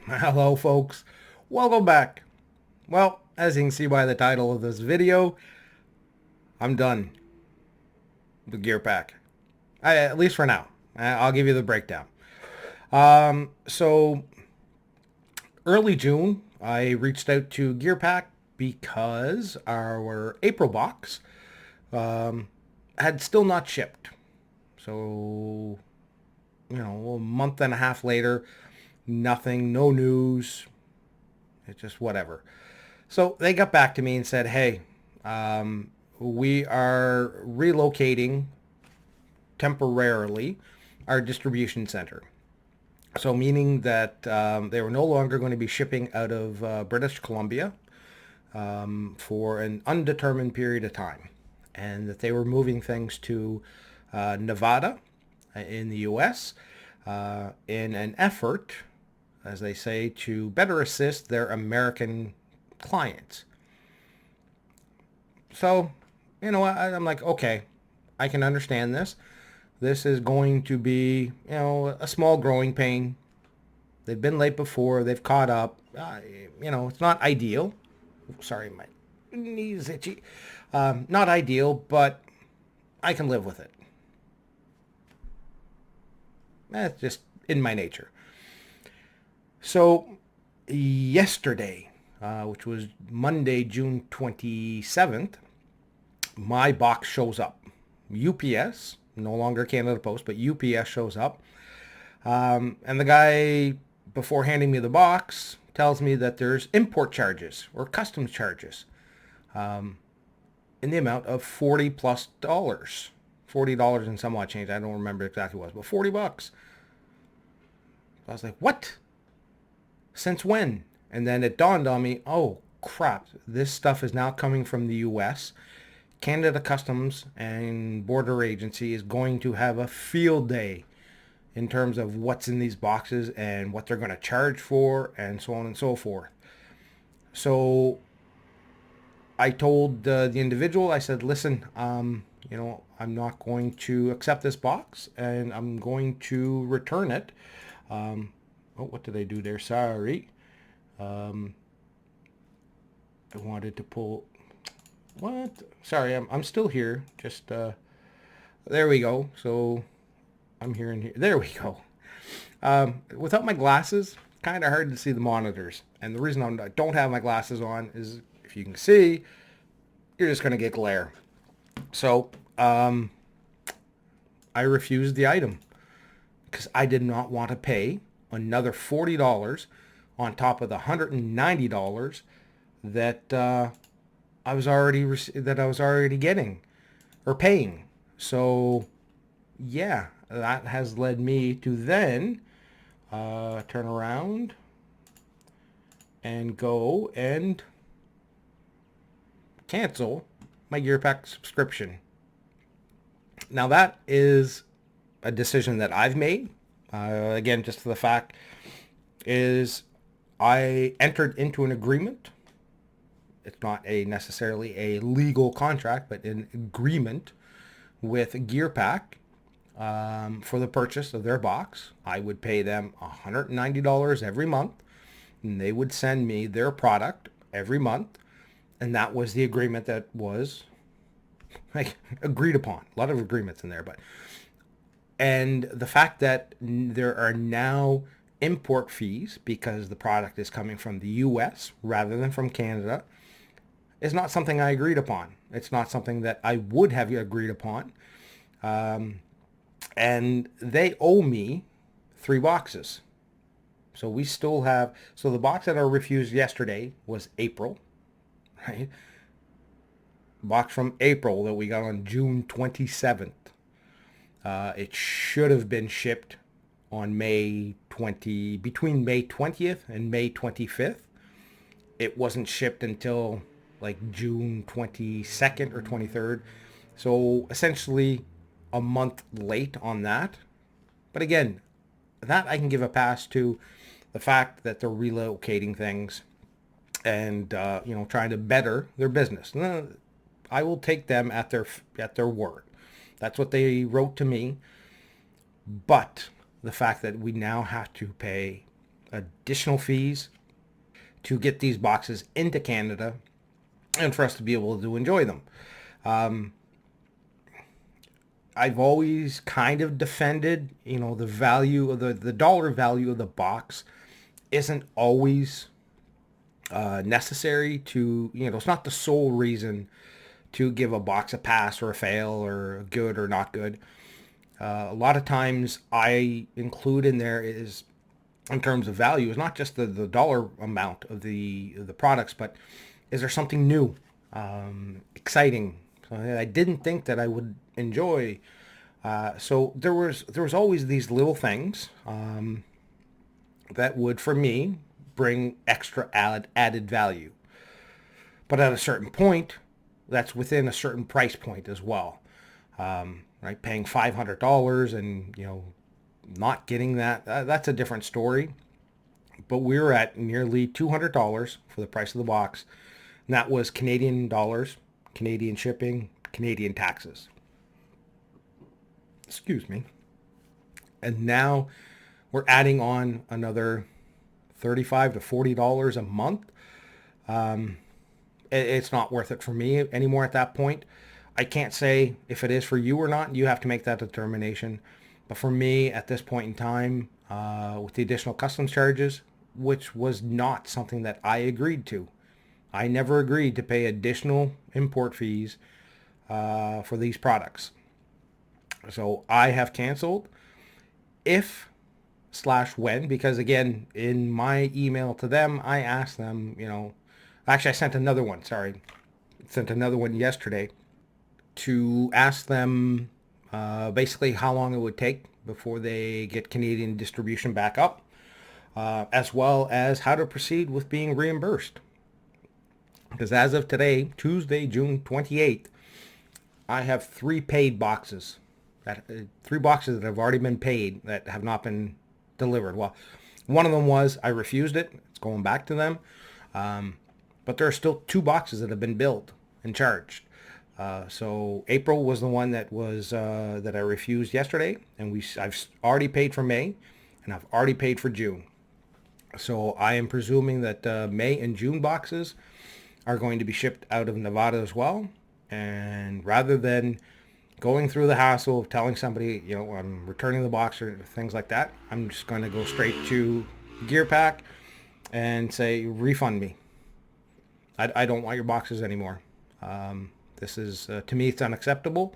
Hello folks, welcome back. Well, as you can see by the title of this video, I'm done with Gear Pack. At least for now. I'll give you the breakdown. So early June, I reached out to Gear Pack because our April box had still not shipped. So, a month and a half later, nothing, no news. It's just whatever. So they got back to me and said, hey, we are relocating temporarily our distribution center. So meaning that they were no longer going to be shipping out of British Columbia for an undetermined period of time. And that they were moving things to Nevada in the U.S. In an effort, as they say, to better assist their American clients. So, I'm like, okay, I can understand this. This is going to be, a small growing pain. They've been late before. They've caught up. It's not ideal. Sorry, my knees itchy. Not ideal, but I can live with it. That's just in my nature. So, yesterday, which was Monday, June 27th, my box shows up. UPS, no longer Canada Post, but UPS shows up. And the guy, before handing me the box, tells me that there's import charges or customs charges in the amount of $40 plus. $40 and some odd change. I don't remember exactly what it was, but $40. I was like, what? Since when? And then it dawned on me, oh crap, this stuff is now coming from the US. Canada Customs and Border Agency is going to have a field day in terms of what's in these boxes and what they're going to charge for and so on and so forth. So I told the individual, I said, listen, I'm not going to accept this box and I'm going to return it. What did I do there? Sorry. I wanted to pull... What? Sorry, I'm still here. Just, there we go. So, I'm here and here. There we go. Without my glasses, kind of hard to see the monitors. And the reason I don't have my glasses on is, if you can see, you're just going to get glare. So, I refused the item because I did not want to pay another $40 on top of the $190 that I was already getting or paying. So yeah, that has led me to then turn around and go and cancel my Gear Pack subscription. Now that is a decision that I've made. Again, just for the fact is I entered into an agreement. It's not necessarily a legal contract, but an agreement with Gear Pack for the purchase of their box. I would pay them $190 every month, and they would send me their product every month. And that was the agreement that was agreed upon. A lot of agreements in there, and the fact that there are now import fees because the product is coming from the U.S. rather than from Canada is not something I agreed upon. It's not something that I would have agreed upon. And they owe me 3 boxes. So we still have, so the box that I refused yesterday was April, right? Box from April that we got on June 27th. It should have been shipped on between May 20th and May 25th. It wasn't shipped until like June 22nd or 23rd. So essentially a month late on that. But again, that I can give a pass to the fact that they're relocating things and, trying to better their business. I will take them at their word. That's what they wrote to me. But the fact that we now have to pay additional fees to get these boxes into Canada and for us to be able to enjoy them. I've always kind of defended, the value of the dollar value of the box isn't always necessary to, it's not the sole reason to give a box a pass or a fail or good or not good. A lot of times I include in there is, in terms of value, is not just the dollar amount of the products, but is there something new, exciting? So I didn't think that I would enjoy. So there was always these little things that would, for me, bring extra added value. But at a certain point, that's within a certain price point as well. Right, paying $500 and not getting that, that's a different story. But we were at nearly $200 for the price of the box, and that was Canadian dollars, Canadian shipping, Canadian taxes. Excuse me. And now we're adding on another $35 to $40 a month. It's not worth it for me anymore at that point. I can't say if it is for you or not. You have to make that determination. But for me, at this point in time, with the additional customs charges, which was not something that I agreed to. I never agreed to pay additional import fees for these products. So I have canceled. If slash when, because again, in my email to them, I asked them, actually I sent another one, sent another one yesterday to ask them basically how long it would take before they get Canadian distribution back up, as well as how to proceed with being reimbursed. Because as of today, Tuesday, June 28th, I have three paid boxes. Three boxes that have already been paid that have not been delivered. Well, one of them was I refused it. It's going back to them. But there are still two boxes that have been billed and charged. So April was the one that was that I refused yesterday, and I've already paid for May, and I've already paid for June. So I am presuming that May and June boxes are going to be shipped out of Nevada as well. And rather than going through the hassle of telling somebody, I'm returning the box or things like that, I'm just going to go straight to GearPack and say, refund me. I don't want your boxes anymore. This is, to me, it's unacceptable.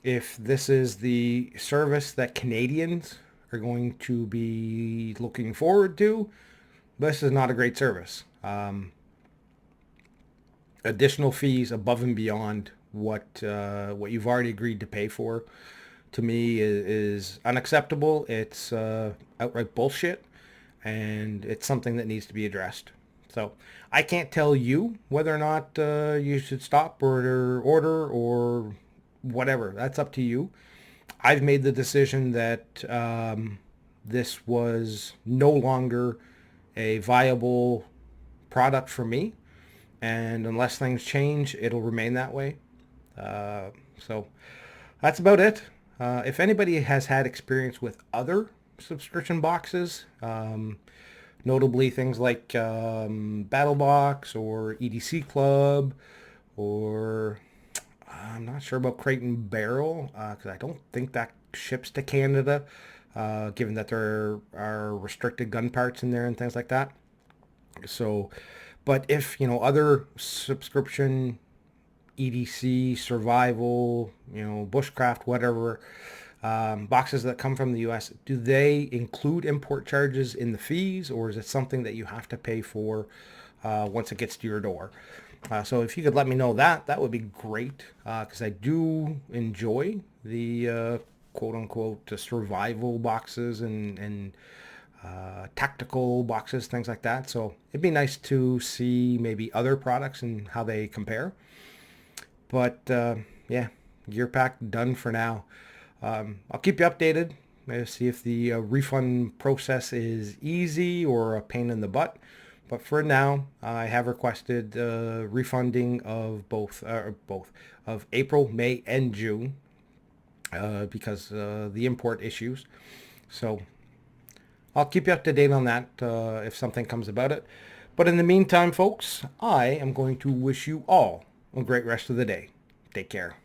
If this is the service that Canadians are going to be looking forward to, this is not a great service. Additional fees above and beyond what you've already agreed to pay for, to me, is unacceptable. It's outright bullshit, and it's something that needs to be addressed. So I can't tell you whether or not you should stop or order or whatever. That's up to you. I've made the decision that this was no longer a viable product for me, and unless things change, it'll remain that way. So that's about it. If anybody has had experience with other subscription boxes, notably things like BattleBox or EDC Club, or I'm not sure about Crate and Barrel, because I don't think that ships to Canada, given that there are restricted gun parts in there and things like that. So, but if, other subscription EDC, survival, bushcraft, whatever, boxes that come from the U.S., do they include import charges in the fees, or is it something that you have to pay for once it gets to your door? So if you could let me know that would be great, because I do enjoy the quote-unquote survival boxes and tactical boxes, things like that. So it'd be nice to see maybe other products and how they compare. But yeah, GearPack done for now. I'll keep you updated. See if the refund process is easy or a pain in the butt. But for now, I have requested refunding of both of April, May, and June because the import issues. So I'll keep you up to date on that if something comes about it. But in the meantime, folks, I am going to wish you all a great rest of the day. Take care.